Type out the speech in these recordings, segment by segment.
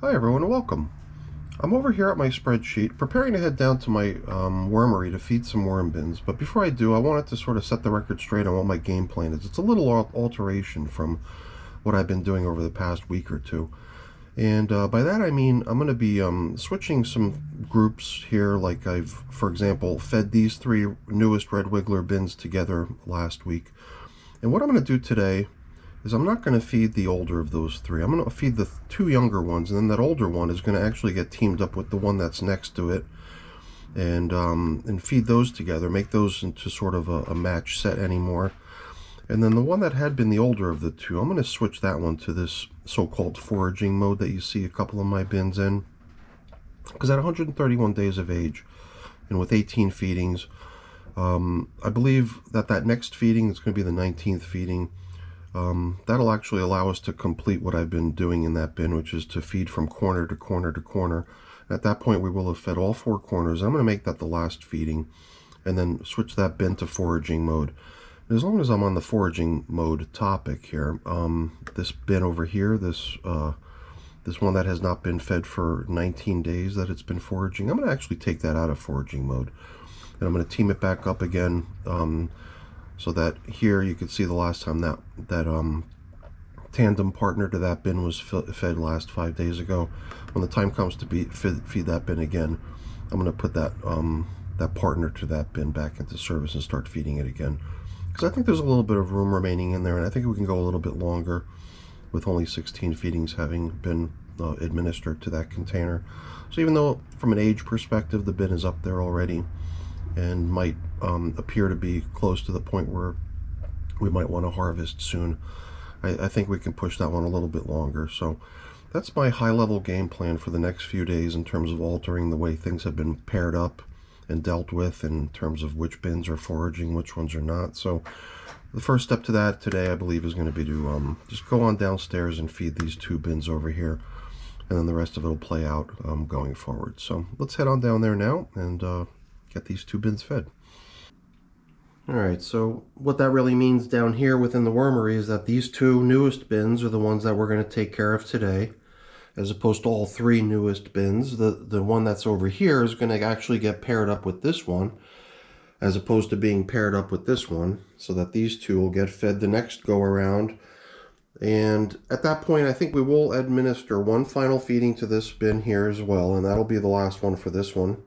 Hi everyone and welcome. I'm over here at my spreadsheet preparing to head down to my wormery to feed some worm bins, but before I do I wanted to sort of set the record straight on what my game plan is. It's a little alteration from what I've been doing over the past week or two, and by that I mean I'm going to be switching some groups here. Like I've, for example, fed these three newest red wiggler bins together last week, and what I'm going to do today is I'm not going to feed the older of those three. I'm going to feed the two younger ones, and then that older one is going to actually get teamed up with the one that's next to it, and feed those together, make those into sort of a match set anymore. And then the one that had been the older of the two, I'm going to switch that one to this so-called foraging mode that you see a couple of my bins in, because at 131 days of age and with 18 feedings, I believe that next feeding is going to be the 19th feeding. That'll actually allow us to complete what I've been doing in that bin, which is to feed from corner to corner to corner. At that point we will have fed all four corners. I'm going to make that the last feeding and then switch that bin to foraging mode. And as long as I'm on the foraging mode topic here, this bin over here, this one that has not been fed for 19 days that it's been foraging, I'm going to actually take that out of foraging mode, and I'm going to team it back up again, so that here you can see the last time that tandem partner to that bin was fed last 5 days ago. When the time comes to feed that bin again, I'm going to put that that partner to that bin back into service and start feeding it again, because I think there's a little bit of room remaining in there, and I think we can go a little bit longer with only 16 feedings having been administered to that container. So even though from an age perspective the bin is up there already and might appear to be close to the point where we might want to harvest soon, I think we can push that one a little bit longer. So that's my high-level game plan for the next few days in terms of altering the way things have been paired up and dealt with, in terms of which bins are foraging, which ones are not. So the first step to that today, I believe, is going to be to just go on downstairs and feed these two bins over here, and then the rest of it will play out going forward. So let's head on down there now and get these two bins fed. Alright, so what that really means down here within the wormery is that these two newest bins are the ones that we're going to take care of today, as opposed to all three newest bins. The one that's over here is going to actually get paired up with this one, as opposed to being paired up with this one, so that these two will get fed the next go around. And at that point I think we will administer one final feeding to this bin here as well, and that'll be the last one for this one.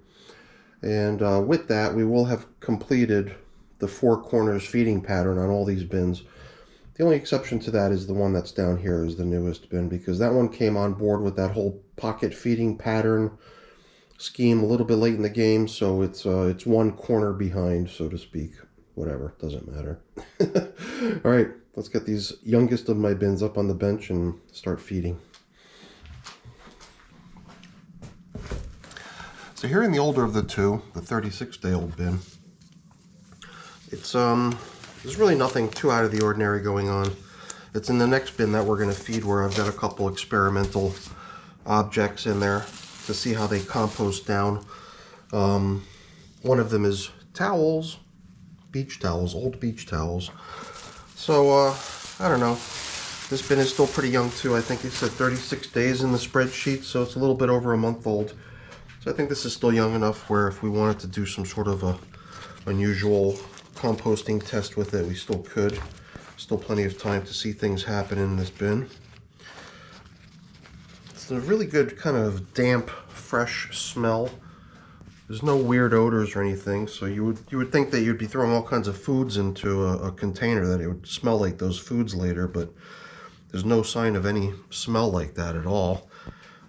And with that, we will have completed the four corners feeding pattern on all these bins. The only exception to that is the one that's down here is the newest bin, because that one came on board with that whole pocket feeding pattern scheme a little bit late in the game, so it's one corner behind, so to speak. Whatever, doesn't matter. All right, let's get these youngest of my bins up on the bench and start feeding. So here in the older of the two, the 36-day-old bin, there's really nothing too out of the ordinary going on. It's in the next bin that we're going to feed, where I've got a couple experimental objects in there to see how they compost down. One of them is towels, beach towels, old beach towels. So I don't know. This bin is still pretty young too. I think it said 36 days in the spreadsheet, so it's a little bit over a month old. So I think this is still young enough where if we wanted to do some sort of a unusual composting test with it, we still could. Still plenty of time to see things happen in this bin. It's a really good kind of damp, fresh smell. There's no weird odors or anything, so you would think that you'd be throwing all kinds of foods into a container, that it would smell like those foods later, but there's no sign of any smell like that at all.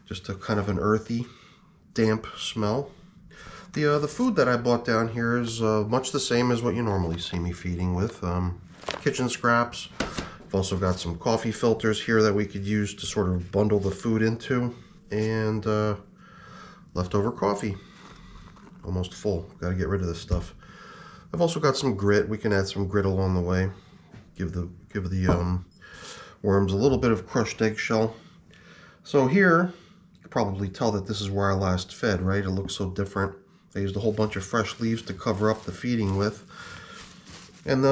Just a kind of an earthy, damp smell. The food that I bought down here is much the same as what you normally see me feeding with. Kitchen scraps. I've also got some coffee filters here that we could use to sort of bundle the food into, and leftover coffee. Almost full. Got to get rid of this stuff. I've also got some grit. We can add some grit along the way. Give the worms a little bit of crushed eggshell. So here, you can probably tell that this is where I last fed, right? It looks so different. I used a whole bunch of fresh leaves to cover up the feeding with. And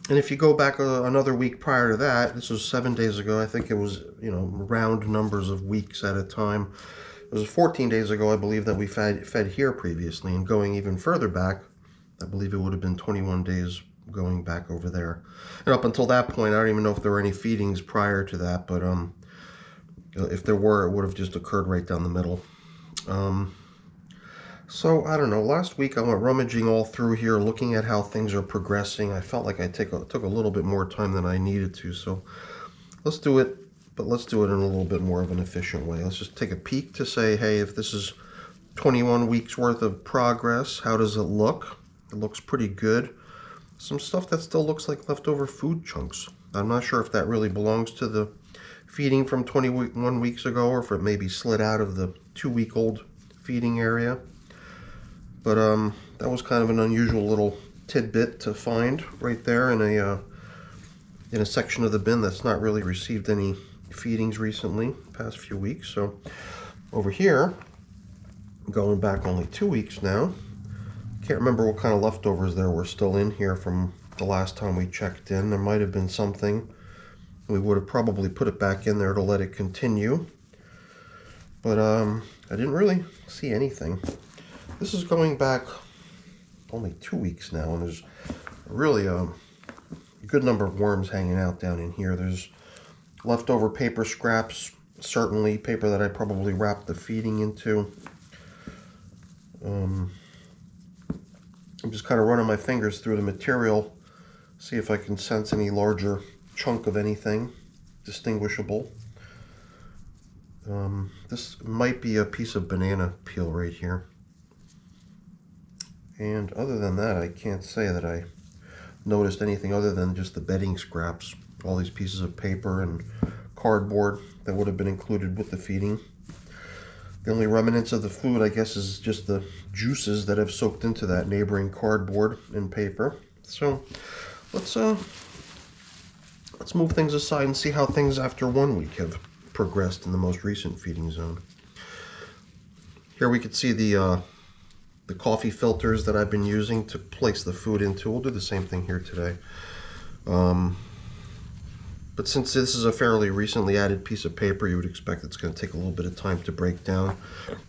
And if you go back another week prior to that, this was 7 days ago. I think it was, you know, round numbers of weeks at a time. It was 14 days ago, I believe, that we fed here previously. And going even further back, I believe it would have been 21 days going back over there. And up until that point, I don't even know if there were any feedings prior to that, but if there were, it would have just occurred right down the middle. So I don't know, last week I went rummaging all through here, looking at how things are progressing. I felt like I took a little bit more time than I needed to, so let's do it, but let's do it in a little bit more of an efficient way. Let's just take a peek to say, hey, if this is 21 weeks worth of progress, how does it look? It looks pretty good. Some stuff that still looks like leftover food chunks. I'm not sure if that really belongs to the feeding from 21 weeks ago, or if it maybe slid out of the 2-week-old feeding area. But that was kind of an unusual little tidbit to find right there in a section of the bin that's not really received any feedings recently, past few weeks. So over here, going back only 2 weeks now, can't remember what kind of leftovers there were still in here from the last time we checked in. There might have been something. We would have probably put it back in there to let it continue. But I didn't really see anything. This is going back only 2 weeks now, and there's really a good number of worms hanging out down in here. There's leftover paper scraps, certainly paper that I probably wrapped the feeding into. I'm just kind of running my fingers through the material, see if I can sense any larger chunk of anything distinguishable. This might be a piece of banana peel right here. And other than that, I can't say that I noticed anything other than just the bedding scraps. All these pieces of paper and cardboard that would have been included with the feeding. The only remnants of the food, I guess, is just the juices that have soaked into that neighboring cardboard and paper. So let's move things aside and see how things after 1 week have progressed in the most recent feeding zone. Here we could see the coffee filters that I've been using to place the food into. We'll do the same thing here today. But since this is a fairly recently added piece of paper, you would expect it's going to take a little bit of time to break down.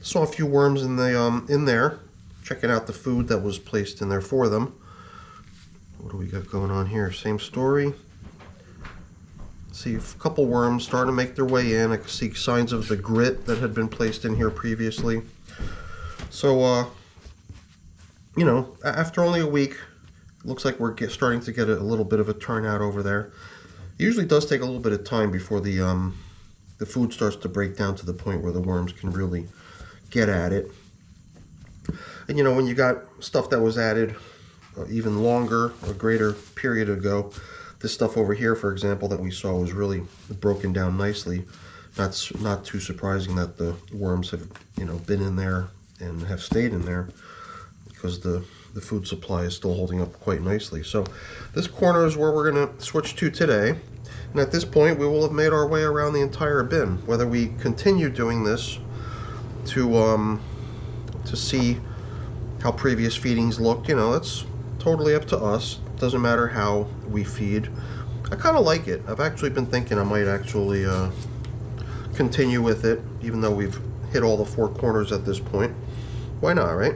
Saw a few worms in there, checking out the food that was placed in there for them. What do we got going on here? Same story. See a couple worms starting to make their way in. I can see signs of the grit that had been placed in here previously. So, you know, after only a week, it looks like we're starting to get a little bit of a turnout over there. It usually does take a little bit of time before the food starts to break down to the point where the worms can really get at it. And you know, when you got stuff that was added even longer, a greater period ago, this stuff over here, for example, that we saw was really broken down nicely. That's not too surprising that the worms have, you know, been in there and have stayed in there, because the food supply is still holding up quite nicely. So this corner is where we're going to switch to today. And at this point, we will have made our way around the entire bin. Whether we continue doing this to see how previous feedings look, you know, it's totally up to us. It doesn't matter how we feed. I kind of like it. I've actually been thinking I might actually continue with it, even though we've hit all the 4 corners at this point. Why not, right?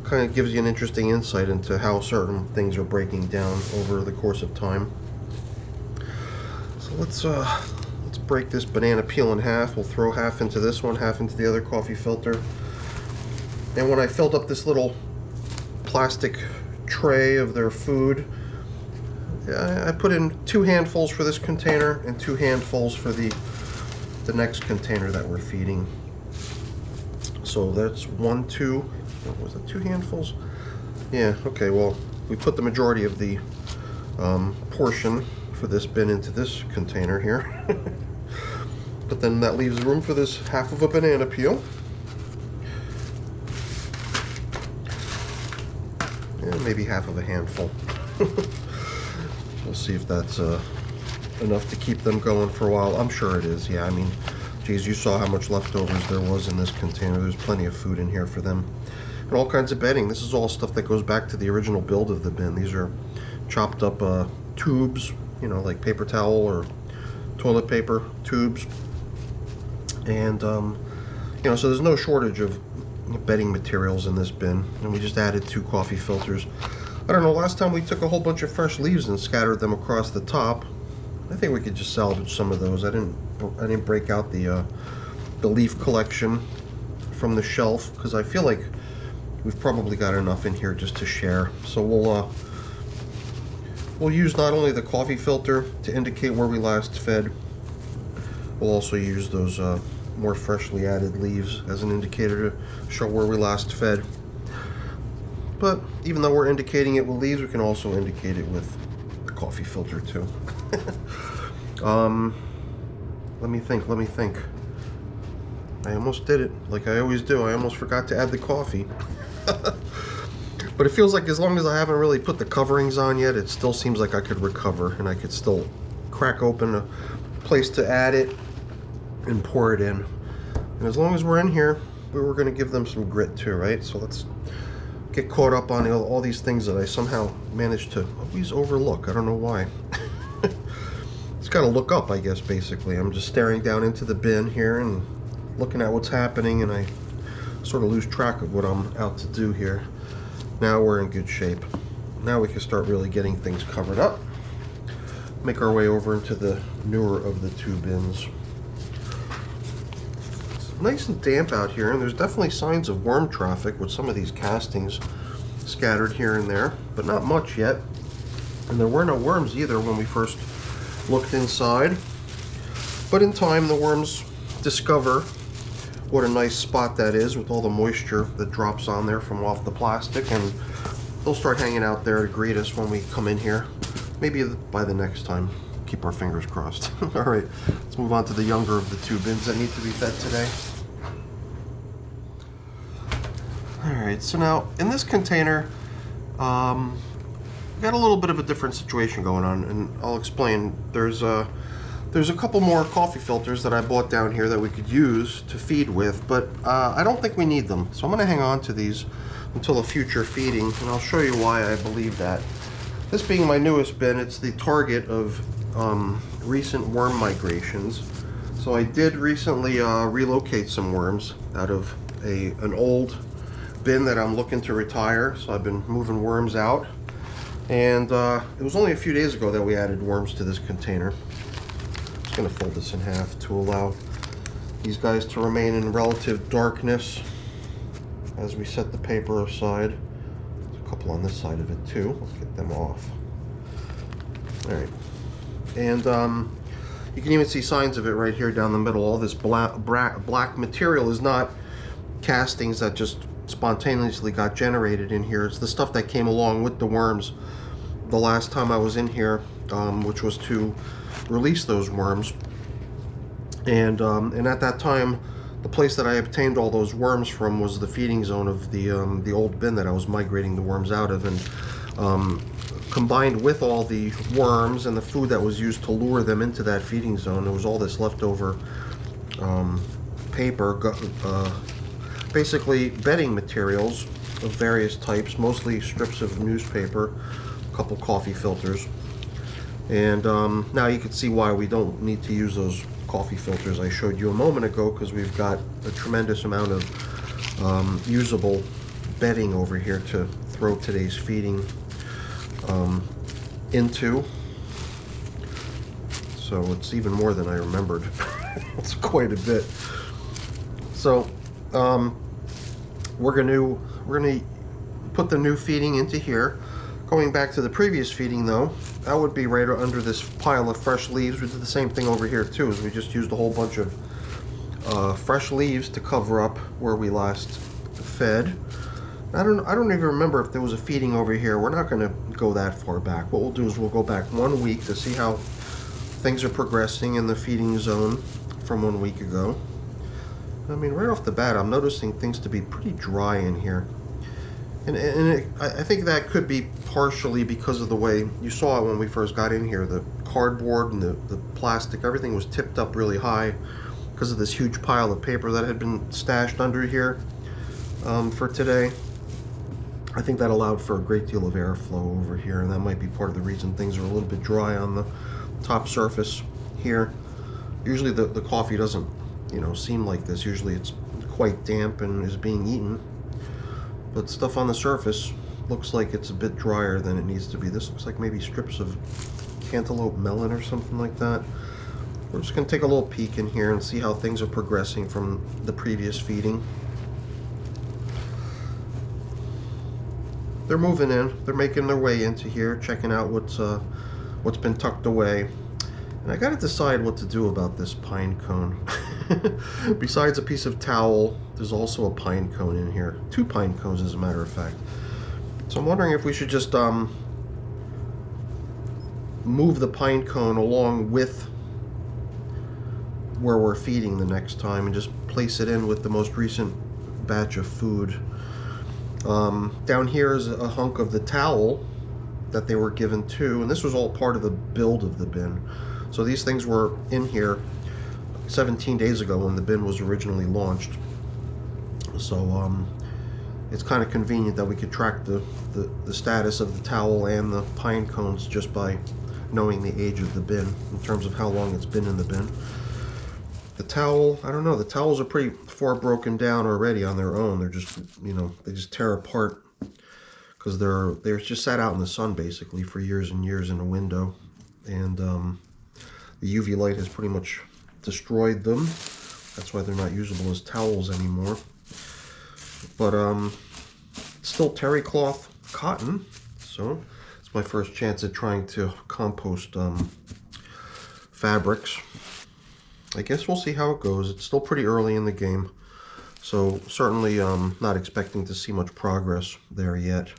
Kind of gives you an interesting insight into how certain things are breaking down over the course of time. So let's break this banana peel in half. We'll throw half into this one, half into the other coffee filter. And when I filled up this little plastic tray of their food, I put in 2 handfuls for this container and 2 handfuls for the next container that we're feeding. So that's 1, 2, what was it, 2 handfuls? Yeah, okay, well, we put the majority of the portion for this bin into this container here. But then that leaves room for this half of a banana peel. And maybe half of a handful. We'll see if that's enough to keep them going for a while. I'm sure it is, yeah. I mean, geez, you saw how much leftovers there was in this container. There's plenty of food in here for them. And all kinds of bedding. This is all stuff that goes back to the original build of the bin. These are chopped up tubes, you know, like paper towel or toilet paper tubes. And you know, so there's no shortage of bedding materials in this bin. And we just added 2 coffee filters. I don't know, last time we took a whole bunch of fresh leaves and scattered them across the top. I think we could just salvage some of those. I didn't break out the leaf collection from the shelf, because I feel like we've probably got enough in here just to share. So we'll use not only the coffee filter to indicate where we last fed, we'll also use those more freshly added leaves as an indicator to show where we last fed. But even though we're indicating it with leaves, we can also indicate it with the coffee filter too. Let me think. I almost did it, like I always do. I almost forgot to add the coffee. But it feels like as long as I haven't really put the coverings on yet, it still seems like I could recover and I could still crack open a place to add it and pour it in. And as long as we're in here, we were going to give them some grit too, right? So let's get caught up on all these things that I somehow managed to always overlook. I don't know why. It's got to look up, I guess, basically. I'm just staring down into the bin here and looking at what's happening, and I sort of lose track of what I'm out to do here. Now we're in good shape. Now we can start really getting things covered up. Make our way over into the newer of the 2 bins. It's nice and damp out here, and there's definitely signs of worm traffic with some of these castings scattered here and there, but not much yet. And there were no worms either when we first looked inside. But in time, the worms discover what a nice spot that is with all the moisture that drops on there from off the plastic, and they'll start hanging out there to greet us when we come in here. Maybe by the next time. Keep our fingers crossed. All right, let's move on to the younger of the 2 bins that need to be fed today. All right, so now in this container, we got a little bit of a different situation going on, and I'll explain. There's a couple more coffee filters that I bought down here that we could use to feed with, but I don't think we need them. So I'm going to hang on to these until a future feeding, and I'll show you why I believe that. This being my newest bin, it's the target of recent worm migrations. So I did recently relocate some worms out of an old bin that I'm looking to retire. So I've been moving worms out, and it was only a few days ago that we added worms to this container. I'm going to fold this in half to allow these guys to remain in relative darkness as we set the paper aside. There's a couple on this side of it too. Let's get them off. All right, and you can even see signs of it right here down the middle. All this black material is not castings that just spontaneously got generated in here. It's the stuff that came along with the worms the last time I was in here, which was to release those worms. And at that time, the place that I obtained all those worms from was the feeding zone of the old bin that I was migrating the worms out of. And combined with all the worms and the food that was used to lure them into that feeding zone, there was all this leftover paper, basically bedding materials of various types, mostly strips of newspaper, a couple coffee filters. And now you can see why we don't need to use those coffee filters I showed you a moment ago, because we've got a tremendous amount of usable bedding over here to throw today's feeding into. So it's even more than I remembered. It's quite a bit. So we're gonna put the new feeding into here. Going back to the previous feeding though, that would be right under this pile of fresh leaves. We did the same thing over here too, as we just used a whole bunch of fresh leaves to cover up where we last fed. I don't even remember if there was a feeding over here. We're not going to go that far back. What we'll do is we'll go back 1 week to see how things are progressing in the feeding zone from 1 week ago. I mean, right off the bat, I'm noticing things to be pretty dry in here. And I think that could be partially because of the way you saw it when we first got in here. The cardboard and the plastic, everything was tipped up really high because of this huge pile of paper that had been stashed under here for today. I think that allowed for a great deal of airflow over here, and that might be part of the reason things are a little bit dry on the top surface here. Usually the coffee doesn't, seem like this. Usually it's quite damp and is being eaten. But stuff on the surface looks like it's a bit drier than it needs to be. This looks like maybe strips of cantaloupe melon or something like that. We're just going to take a little peek in here and see how things are progressing from the previous feeding. They're moving in. They're making their way into here, checking out what's been tucked away. And I got to decide what to do about this pine cone. Besides a piece of towel, there's also a pine cone in here. 2 pine cones, as a matter of fact. So I'm wondering if we should just move the pine cone along with where we're feeding the next time and just place it in with the most recent batch of food. Down here is a hunk of the towel that they were given too, and this was all part of the build of the bin. So these things were in here 17 days ago when the bin was originally launched. So it's kind of convenient that we could track the status of the towel and the pine cones just by knowing the age of the bin in terms of how long it's been in the bin. The towel, I don't know, the towels are pretty far broken down already on their own. They're just, they just tear apart because they're just sat out in the sun basically for years and years in a window. And the UV light has pretty much destroyed them. That's why they're not usable as towels anymore. But still terry cloth cotton, so it's my first chance at trying to compost fabrics. I guess we'll see how it goes. It's still pretty early in the game, so certainly not expecting to see much progress there yet.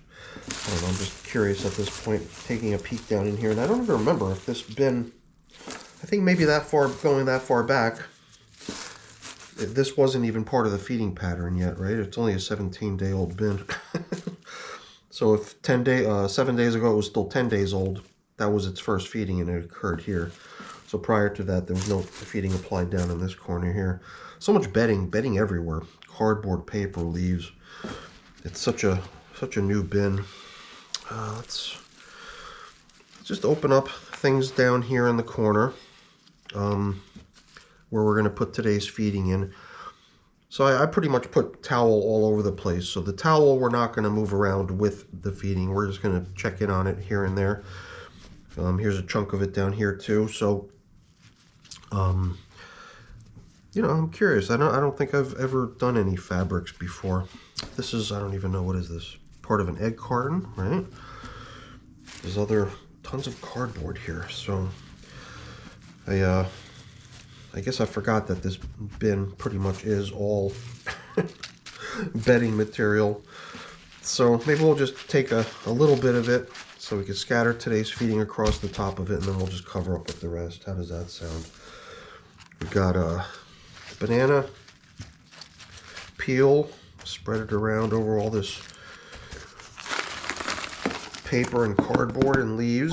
I don't know, I'm just curious at this point, taking a peek down in here, and I don't even remember if this bin, I think maybe going that far back, this wasn't even part of the feeding pattern yet, right? It's only a 17-day-old bin. So if 7 days ago it was still 10 days old, that was its first feeding and it occurred here. So prior to that, there was no feeding applied down in this corner here. So much bedding everywhere. Cardboard, paper, leaves. It's such a new bin. Let's just open up things down here in the corner where we're going to put today's feeding in. So I pretty much put towel all over the place. So the towel we're not going to move around with the feeding. We're just going to check in on it here and there. Here's a chunk of it down here too. So, I'm curious. I don't think I've ever done any fabrics before. This is, I don't even know, what is this? Part of an egg carton, right? There's tons of cardboard here. So I guess I forgot that this bin pretty much is all bedding material. So maybe we'll just take a little bit of it so we can scatter today's feeding across the top of it, and then we'll just cover up with the rest. How does that sound? We've got a banana peel, spread it around over all this paper and cardboard and leaves.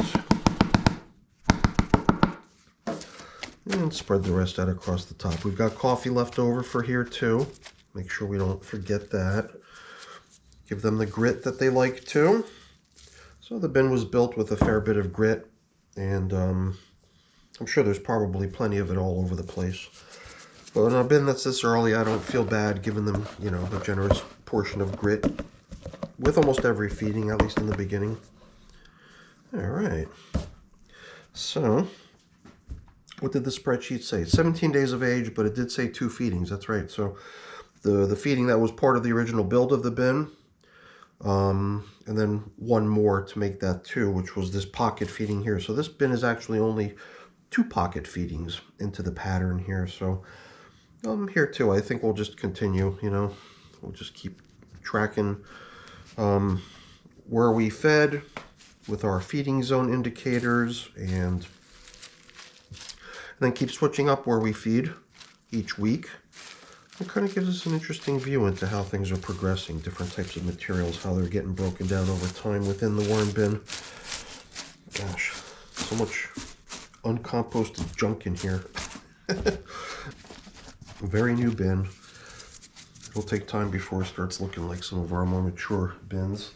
And spread the rest out across the top. We've got coffee left over for here too. Make sure we don't forget that. Give them the grit that they like too. So the bin was built with a fair bit of grit, and I'm sure there's probably plenty of it all over the place. But in a bin that's this early, I don't feel bad giving them, a generous portion of grit with almost every feeding, at least in the beginning. All right. So what did the spreadsheet say? 17 days of age, but it did say 2 feedings. That's right. So the feeding that was part of the original build of the bin, and then 1 more to make that 2, which was this pocket feeding here. So this bin is actually only 2 pocket feedings into the pattern here. So here too, I think we'll just continue, we'll just keep tracking where we fed with our feeding zone indicators, and then keep switching up where we feed each week. It kind of gives us an interesting view into how things are progressing, different types of materials, how they're getting broken down over time within the worm bin. Gosh, so much uncomposted junk in here. Very new bin. It'll take time before it starts looking like some of our more mature bins.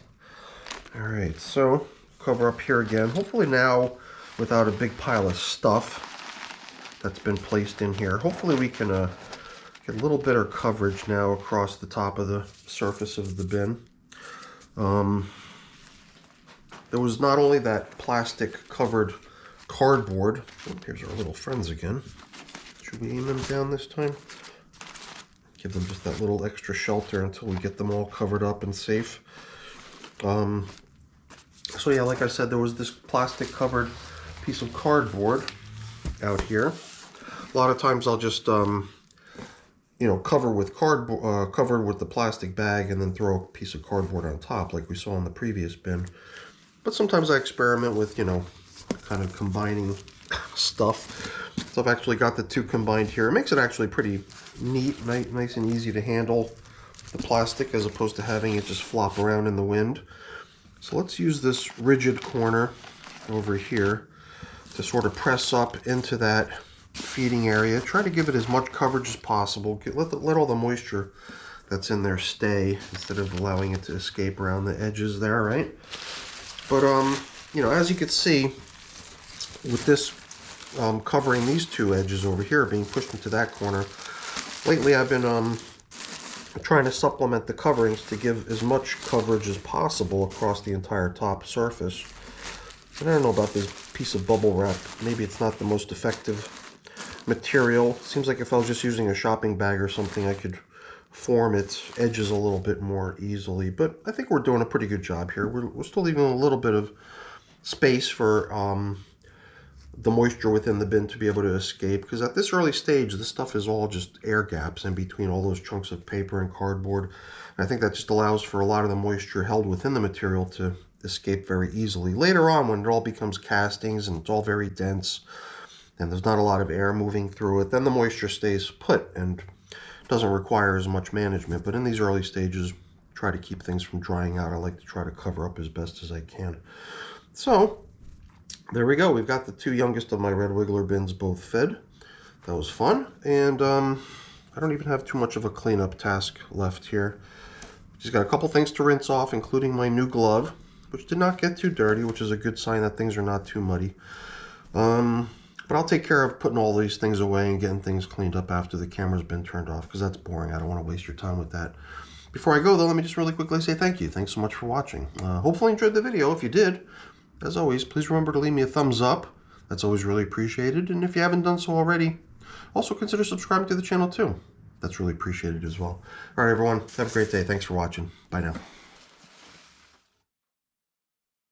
All right, so cover up here again. Hopefully now, without a big pile of stuff that's been placed in here, hopefully we can get a little better coverage now across the top of the surface of the bin. There was not only that plastic covered cardboard. Oh, here's our little friends again. Should we aim them down this time? Give them just that little extra shelter until we get them all covered up and safe. So yeah, like I said, there was this plastic covered piece of cardboard out here. A lot of times I'll just you know, cover with cardboard, cover with the plastic bag, and then throw a piece of cardboard on top, like we saw in the previous bin. But sometimes I experiment with, you know, kind of combining stuff. So I've actually got the two combined here. It makes it actually pretty neat, nice and easy to handle the plastic, as opposed to having it just flop around in the wind. So let's use this rigid corner over here to sort of press up into that feeding area. Try to give it as much coverage as possible. Let all the moisture that's in there stay, instead of allowing it to escape around the edges there, right? But you know, as you can see, with this covering these two edges over here, being pushed into that corner, lately I've been trying to supplement the coverings to give as much coverage as possible across the entire top surface. And I don't know about this piece of bubble wrap. Maybe it's not the most effective material. Seems like if I was just using a shopping bag or something, I could form its edges a little bit more easily. But I think we're doing a pretty good job here. We're still leaving a little bit of space for the moisture within the bin to be able to escape, because at this early stage, this stuff is all just air gaps in between all those chunks of paper and cardboard. And I think that just allows for a lot of the moisture held within the material to escape very easily. Later on, when it all becomes castings and it's all very dense and there's not a lot of air moving through it, then the moisture stays put and doesn't require as much management. But in these early stages, try to keep things from drying out. I like to try to cover up as best as I can. So there we go. We've got the two youngest of my red wiggler bins both fed. That was fun. And I don't even have too much of a cleanup task left here. Just got a couple things to rinse off, including my new glove, which did not get too dirty, which is a good sign that things are not too muddy. But I'll take care of putting all these things away and getting things cleaned up after the camera's been turned off, because that's boring. I don't want to waste your time with that. Before I go, though, let me just really quickly say thank you. Thanks so much for watching. Hopefully you enjoyed the video. If you did, as always, please remember to leave me a thumbs up. That's always really appreciated. And if you haven't done so already, also consider subscribing to the channel too. That's really appreciated as well. All right, everyone. Have a great day. Thanks for watching. Bye now.